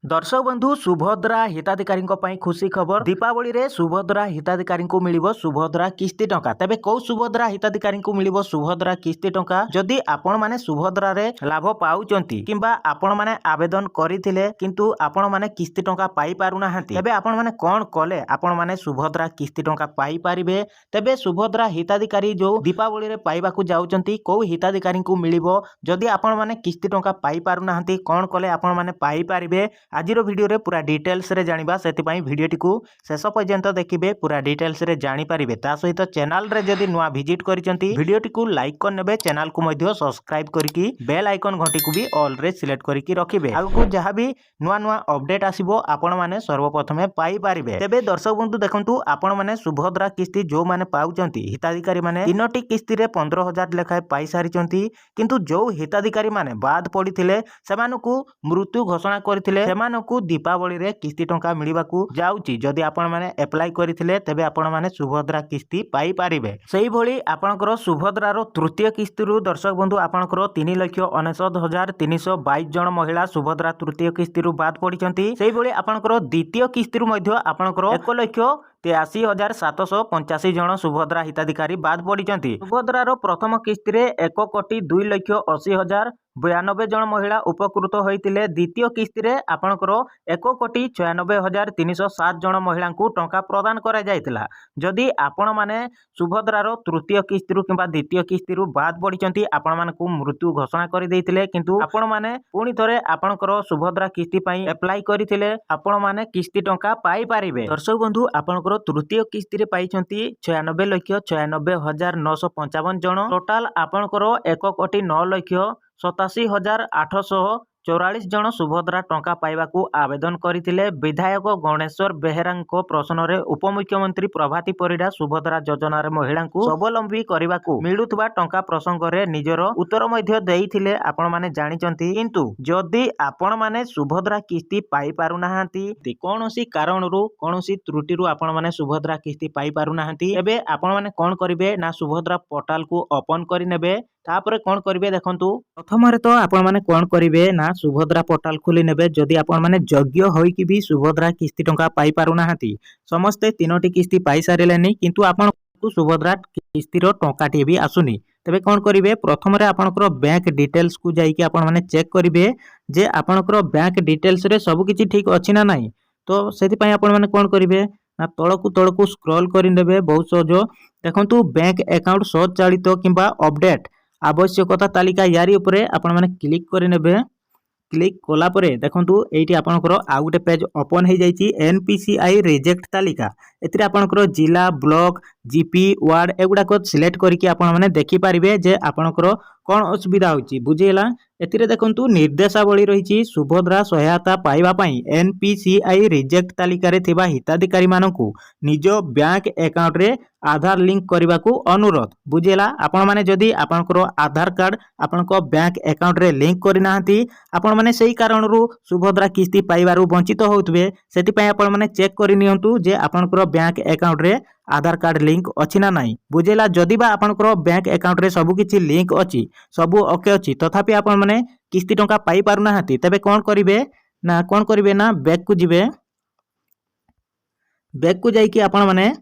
दर्शक बंधु सुभद्रा हिताधिकारी खुशी खबर दीपावली रे सुभद्रा हिताधिकारी को मिलिबो सुभद्रा किस्ती टंका। तेबे कौ सुभद्रा हिताधिकारी को मिलिबो सुभद्रा किस्ती टंका। जदि आपण माने सुभद्रा रे लाभ पाउचंती किंबा आपण माने आवेदन करिथिले किंतु आपण माने किस्ती टंका पाई पारु नाहंती, तेबे आपण माने कोन कले आपण माने सुभद्रा किस्ती टंका पाई पारिबे। तेबे सुभद्रा हिताधिकारी जो दीपावली रे पाइबा को जाउचंती कौ हिताधिकारी को मिलिबो, जदि आपण माने किस्ती टंका पाई पारु नाहंती कोन कले आपण माने पाई पारिबे। आज वीडियो रे पूरा डिटेल्स रे जानिबा, सेतिपई वीडियोटी को शेष पर्यंत देखिबे, पूरा डिटेल्स रे जानि पारिबे। ता सहित चैनल रे जदि नुआ विजिट करिसंती वीडियोटी को लाइक कर नेबे, चैनल को मध्य सब्सक्राइब करिकि बेल आइकन घंटी को भी ऑल रे सिलेक्ट करिकि रखिबे। आगु जहां भी नुआ नुआ अपडेट आसीबो आपण माने सर्वप्रथमे पाई पारिबे। तेबे दर्शक बंधु देखंतु आपण माने सुभद्रा किस्ती जो माने पाउचंती हिताधिकारी माने तीनोटी किस्ती रे 15,000 लेखाए पाई सारिचंती, किंतु जो हिताधिकारी माने बाद पड़िथिले सेमानकु मृत्यु घोषणा करथिले सेमानकु दीपावली रे किस्ती टंका मिलिबाकू जाउची। जदि आपण माने अप्लाई करिथिले तेबे आपण माने सुभद्रा किस्ती पाई पारिबे। सेही भली आपणकर सुभद्रा रो तृतीय किस्ती रु दर्शक बंधु आपणकर 3,99,322 जन महिला सुभद्रा तृतीय किस्ती रु बाद पड़िचंती। सेही भली आपणकर द्वितीय किस्ती रु मध्य आपणकर 1,83,785 जन सुभद्रा हिताधिकारी बाद पड़िचंती। सुभद्रा रो प्रथम किस्ती रे 1,02,80,092 जन महिला उपकृत होइतिले। द्वितीय किस्ती रे आपणकर 1,96,307 जन महिला को टंका प्रदान करा जायतिला। जदि आपण माने सुभद्रा रो तृतीय किस्ती रु किंबा द्वितीय किस्ती रु बाद पड़िचंती, आपण मानकु मृत्यु घोषणा करि दैतिले किंतु आपण माने पुणी थरे आपणकर सुभद्रा किस्ती पई अप्लाई करिथिले, आपण माने किस्ती टंका पाई पारिबे। दर्शक बंधु आपणकर तृतीय किस्ती रे पाइचंती 96,96,955 जन। टोटाल आपणकर 1,09,87,844 जन सुभद्रा टंका पाइबाकू आवेदन करथिले। विधायक गणेश्वर बेहेरांको प्रश्न रे उपमुख्यमंत्री प्रभाती परिडा सुभद्रा योजना रे महिला को स्वावलंबी करबाकू मिलुथबा टंका प्रसंग रे निजर उत्तर मध्य देइथिले आपण माने जानिचंती। किंतु जदि आपण माने सुभद्रा किस्ती पाई पारु नाहंती, कोनोसी कारणरू कोनोसी त्रुटिरू आपण माने सुभद्रा किस्ती पाई पारु नाहंती, एबे आपण माने कोन करिवे ना सुभद्रा पोर्टल को ओपन करि नेबे। तापर कोन करिवे देखंतु, प्रथम रे तो आपण माने कोन करिवे ना सुभद्रा पोर्टल खोली नेबे। जदि आपण माने योग्य होई कि भी सुभद्रा किस्ती टंका पाई पारु नाहंती, समस्ते तीनोटी किस्ती पाई सारिलेनी किंतु आपण को सुभद्रा किस्ती रो टंकाटी भी आसुनी, तबे कोन करिवे प्रथम रे आपनकर बैंक डिटेल्स को जाई कि आपण माने चेक करिवे जे आपनकर बैंक डिटेल्स रे सब किछि ठीक अछि ना नाही। तो सेति पई आपण माने कोन करिवे ना तळकु स्क्रॉल करि नेबे। बहुत सहज देखंतु बैंक अकाउंट स्वचालित किंबा अपडेट आवश्यकता तालिका यारी उपरे आपण माने क्लिक करि नेबे। क्लिक कोला परे देखंतु एठी आपनकर आ गुटे पेज ओपन हे जाईची एनपीसीआई रिजेक्ट तालिका। एथिरे आपनकर जिला ब्लॉक जीपी वार्ड एगुडा को सिलेक्ट करके आपण माने देखि पारिबे जे आपनकर कोन असुविधा होची बुझेला। एथिरे देखंतु निर्देशावली रहिची सुभद्रा सहायता पाइबा पई एनपीसीआई रिजेक्ट तालिका रे थिबा हिताधिकारी मानकू निज बैंक अकाउंट रे आधार लिंक करबा को अनुरोध बुझेला। आपण माने जदी आपनकर आधार कार्ड आपनको बैंक अकाउंट रे लिंक करि नाहंती, आपण माने सेही कारणरू सुभद्रा किस्ती पाइबारु वंचित होउतबे। सेति पई आपण माने चेक करि नियंतु जे आपनकर बैंक अकाउंट रे आधार कार्ड लिंक अछि ना नाही बुझेला। जदी बा आपनकर बैंक अकाउंट रे सब किछि लिंक अछि, सब ओके अछि, तथापि आपण माने किस्ती टंका पाई पारु नाहंती, तबे कोन करिवे ना बैक को जिवे। बैक को जाई कि आपण माने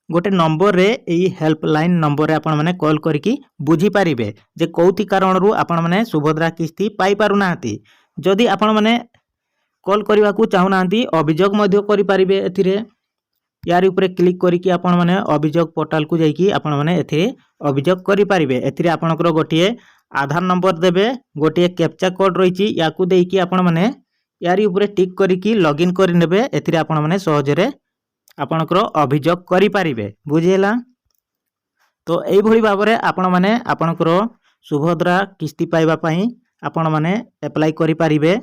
गोटे नंबर रे एई हेल्पलाइन नंबर रे आपण माने कॉल करिकि बुझी पारिबे जे कोउथि कारणरू आपण माने सुभद्रा किस्ती पाई पारु नाहंती। जदी आपण माने कॉल करबा को चाहू नाहंती अभियोग मध्य करि पारिबे। एथिरे यारी ऊपर क्लिक करिकि आपण माने अभियोग पोर्टल को जाईकि आपण माने एथिरे अभियोग करि पारिबे। एथिरे आपनकर गोटिए आधार नंबर देबे, गोटिए कैप्चा कोड रहिछि याकू देइकि आपण माने यारी ऊपर टिक करिकि लॉगिन करि नेबे। एथिरे आपण माने सहज रे आपनकर अभियोग करि पारिबे बुझेला। तो एई भली भाबरे आपण माने आपनकर सुभद्रा किस्ती पाइबा पई आपण माने अप्लाई करि पारिबे।